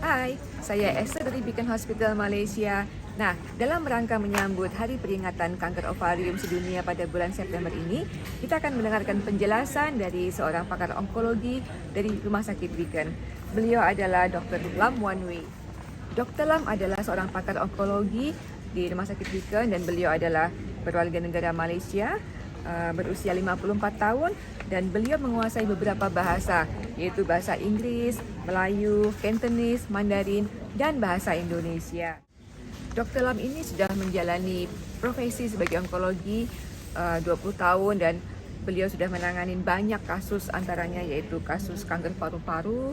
Hai, saya Esther dari Beacon Hospital Malaysia. Nah, dalam rangka menyambut Hari Peringatan Kanker Ovarium Sedunia pada bulan September ini, kita akan mendengarkan penjelasan dari seorang pakar onkologi dari Rumah Sakit Beacon. Beliau adalah Dr. Lam Wan Wee. Dr. Lam adalah seorang pakar onkologi di Rumah Sakit Beacon dan beliau adalah berwarga negara Malaysia, berusia 54 tahun dan beliau menguasai beberapa bahasa, yaitu bahasa Inggeris, Melayu, Cantonese, Mandarin dan bahasa Indonesia. Dr. Lam ini sudah menjalani profesi sebagai onkologi 20 tahun dan beliau sudah menangani banyak kasus, antaranya yaitu kasus kanker paru-paru,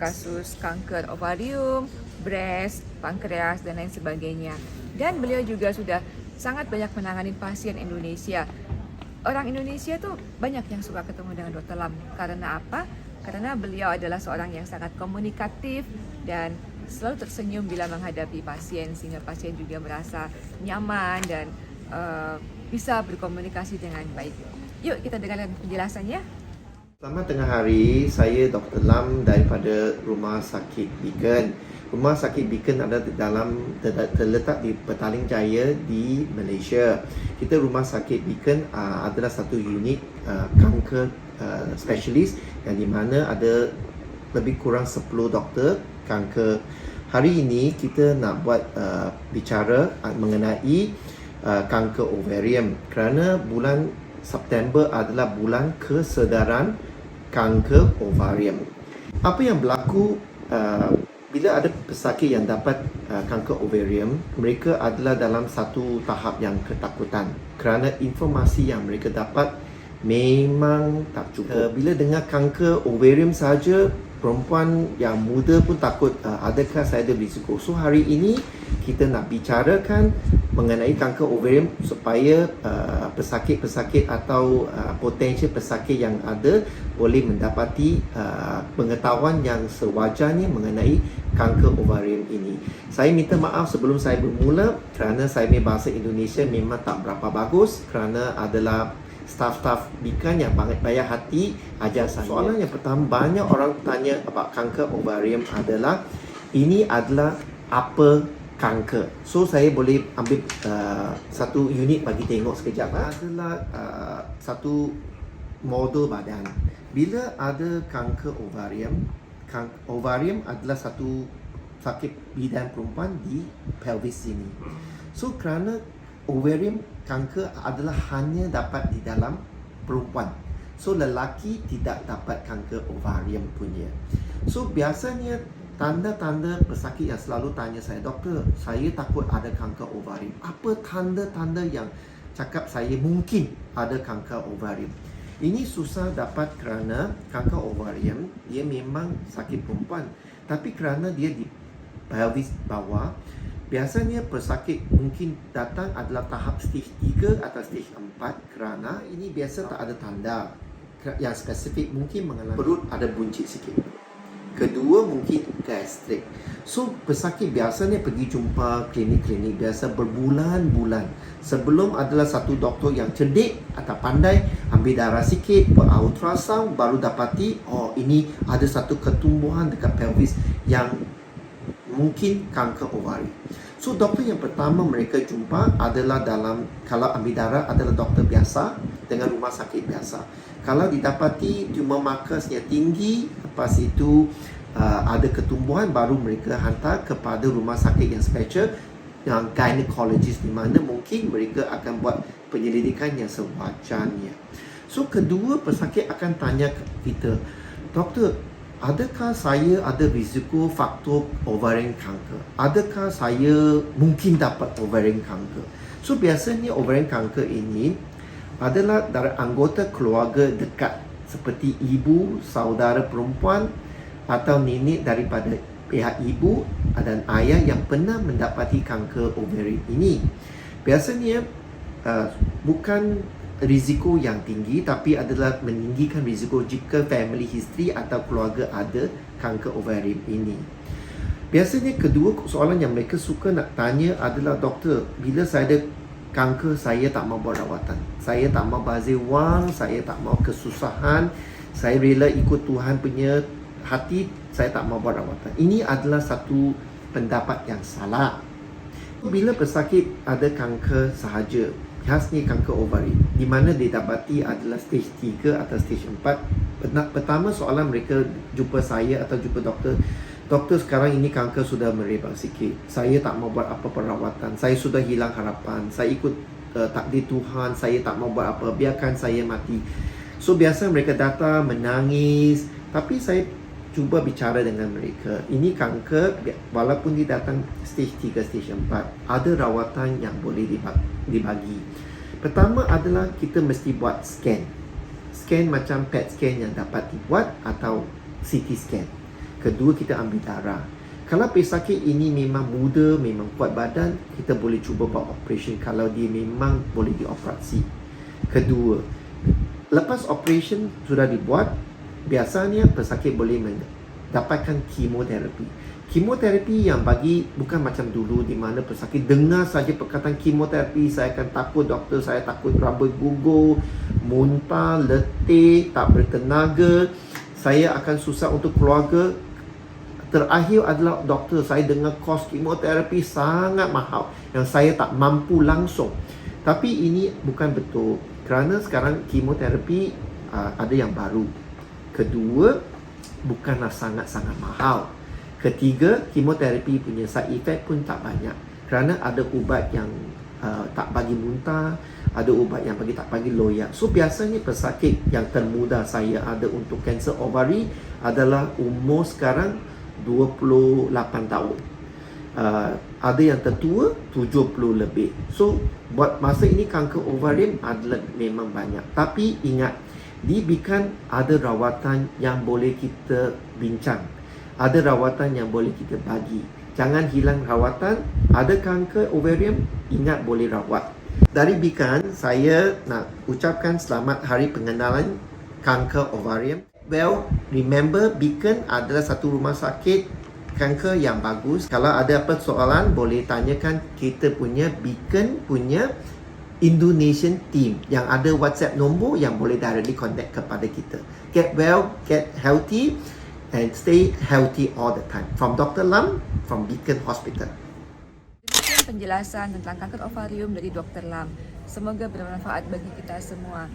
kasus kanker ovarium, breast, pankreas dan lain sebagainya. Dan beliau juga sudah sangat banyak menangani pasien Indonesia. Orang Indonesia tuh banyak yang suka ketemu dengan Dr. Lam. Karena apa? Karena beliau adalah seorang yang sangat komunikatif dan selalu tersenyum bila menghadapi pasien, sehingga pasien juga merasa nyaman dan bisa berkomunikasi dengan baik. Yuk kita dengarkan penjelasannya. Selamat tengah hari, saya Dr. Lam daripada Rumah Sakit Beacon. Rumah Sakit Beacon terletak di Petaling Jaya di Malaysia. Kita Rumah Sakit Beacon adalah satu unit kanker specialist yang di mana ada lebih kurang 10 doktor kanker. Hari ini kita nak buat bicara mengenai kanker ovarium kerana bulan September adalah bulan kesedaran kanker ovarium. Apa yang berlaku bila ada pesakit yang dapat kanker ovarium, mereka adalah dalam satu tahap yang ketakutan kerana informasi yang mereka dapat memang tak cukup. Bila dengar kanker ovarium saja, perempuan yang muda pun takut, adakah saya ada risiko. So hari ini kita nak bicarakan mengenai kanker ovarium supaya pesakit-pesakit atau potensial pesakit yang ada boleh mendapati pengetahuan yang sewajarnya mengenai kanker ovarium ini. Saya minta maaf sebelum saya bermula kerana saya punya bahasa Indonesia memang tak berapa bagus kerana adalah staf-staf Beacon yang banyak bayar hati ajar saya. Soalan yang pertama, banyak orang tanya about kanker ovarium adalah ini adalah apa kanker. So saya boleh ambil satu unit bagi tengok sekejap. Adalah satu model badan. Bila ada kanker ovarium, ovarium adalah satu sakit bidan perempuan di pelvis sini. So kerana ovarium kanker adalah hanya dapat di dalam perempuan. So lelaki tidak dapat kanker ovarium punya. So biasanya tanda-tanda pesakit yang selalu tanya saya, doktor, saya takut ada kanker ovarium. Apa tanda-tanda yang cakap saya mungkin ada kanker ovarium? Ini susah dapat kerana kanker ovarium dia memang sakit perempuan, tapi kerana dia di pelvis bawah, biasanya pesakit mungkin datang adalah tahap stage 3 atau stage 4 kerana ini biasa tak ada tanda yang spesifik, mungkin mengalami perut ada buncit sikit. Kedua mungkin gastrik. So pesakit biasanya pergi jumpa klinik-klinik biasa berbulan-bulan sebelum adalah satu doktor yang cerdik atau pandai ambil darah sikit, buat ultrasound, baru dapati ini ada satu ketumbuhan dekat pelvis yang mungkin kanker ovarium. So doktor yang pertama mereka jumpa adalah kalau ambil darah adalah doktor biasa dengan rumah sakit biasa. Kalau didapati tumor markasnya tinggi, lepas itu ada ketumbuhan, baru mereka hantar kepada rumah sakit yang special yang gynecologist, di mana mungkin mereka akan buat penyelidikan yang sewajarnya. So kedua, pesakit akan tanya kita, doktor, adakah saya ada risiko faktor ovarian kanker? Adakah saya mungkin dapat ovarian kanker? So biasanya ovarian kanker ini adalah dari anggota keluarga dekat seperti ibu, saudara perempuan atau nenek daripada pihak ibu dan ayah yang pernah mendapati kanker ovarium ini. Biasanya bukan risiko yang tinggi, tapi adalah meninggikan risiko jika family history atau keluarga ada kanker ovarium ini. Biasanya kedua soalan yang mereka suka nak tanya adalah, doktor, bila saya ada kanker, saya tak mau buat rawatan, saya tak mau bazir wang, saya tak mau kesusahan, saya rela ikut Tuhan punya hati saya tak mau buat rawatan. Ini adalah satu pendapat yang salah. Bila pesakit ada kanker sahaja, khasnya kanker ovari, di mana didapati adalah stage 3 atau stage 4. Pertama soalan mereka jumpa saya atau jumpa doktor. Doktor, sekarang ini kanker sudah merebak sikit. Saya tak mau buat apa perawatan. Saya sudah hilang harapan. Saya ikut takdir Tuhan. Saya tak mau buat apa. Biarkan saya mati. So biasa mereka datang menangis. Tapi saya cuba bicara dengan mereka. Ini kanker, walaupun dia datang stage 3, stage 4, ada rawatan yang boleh dibagi. Pertama adalah kita mesti buat scan. Scan macam PET scan yang dapat dibuat atau CT scan. Kedua, kita ambil darah. Kalau pesakit ini memang muda, memang kuat badan, kita boleh cuba buat operation kalau dia memang boleh dioperasi. Kedua, lepas operation sudah dibuat, biasanya pesakit boleh mendapatkan kemoterapi. Kemoterapi yang bagi bukan macam dulu di mana pesakit dengar saja perkataan kemoterapi, saya akan takut doktor, saya takut rambut gugur, muntah, letih, tak bertenaga, saya akan susah untuk keluarga. Terakhir adalah doktor, saya dengar kos kemoterapi sangat mahal yang saya tak mampu langsung. Tapi ini bukan betul kerana sekarang kemoterapi ada yang baru. Kedua, bukanlah sangat-sangat mahal. Ketiga, kemoterapi punya side effect pun tak banyak kerana ada ubat yang tak bagi muntah, ada ubat yang tak bagi loyak. So biasanya pesakit yang termuda saya ada untuk kanser ovari adalah umur sekarang 28 tahun. Ada yang tertua 70 lebih. So buat masa ini kanker ovarium adalah memang banyak. Tapi ingat, di Beacon ada rawatan yang boleh kita bincang, ada rawatan yang boleh kita bagi. Jangan hilang rawatan. Ada kanker ovarium, ingat boleh rawat. Dari Beacon, saya nak ucapkan selamat hari pengenalan kanker ovarium. Well, remember Beacon adalah satu rumah sakit kanker yang bagus. Kalau ada apa soalan, boleh tanyakan kita punya Beacon punya Indonesian team yang ada WhatsApp nombor yang boleh directly contact kepada kita. Get well, get healthy and stay healthy all the time. From Dr. Lam, from Beacon Hospital. Demikian penjelasan tentang kanker ovarium dari Dr. Lam. Semoga bermanfaat bagi kita semua.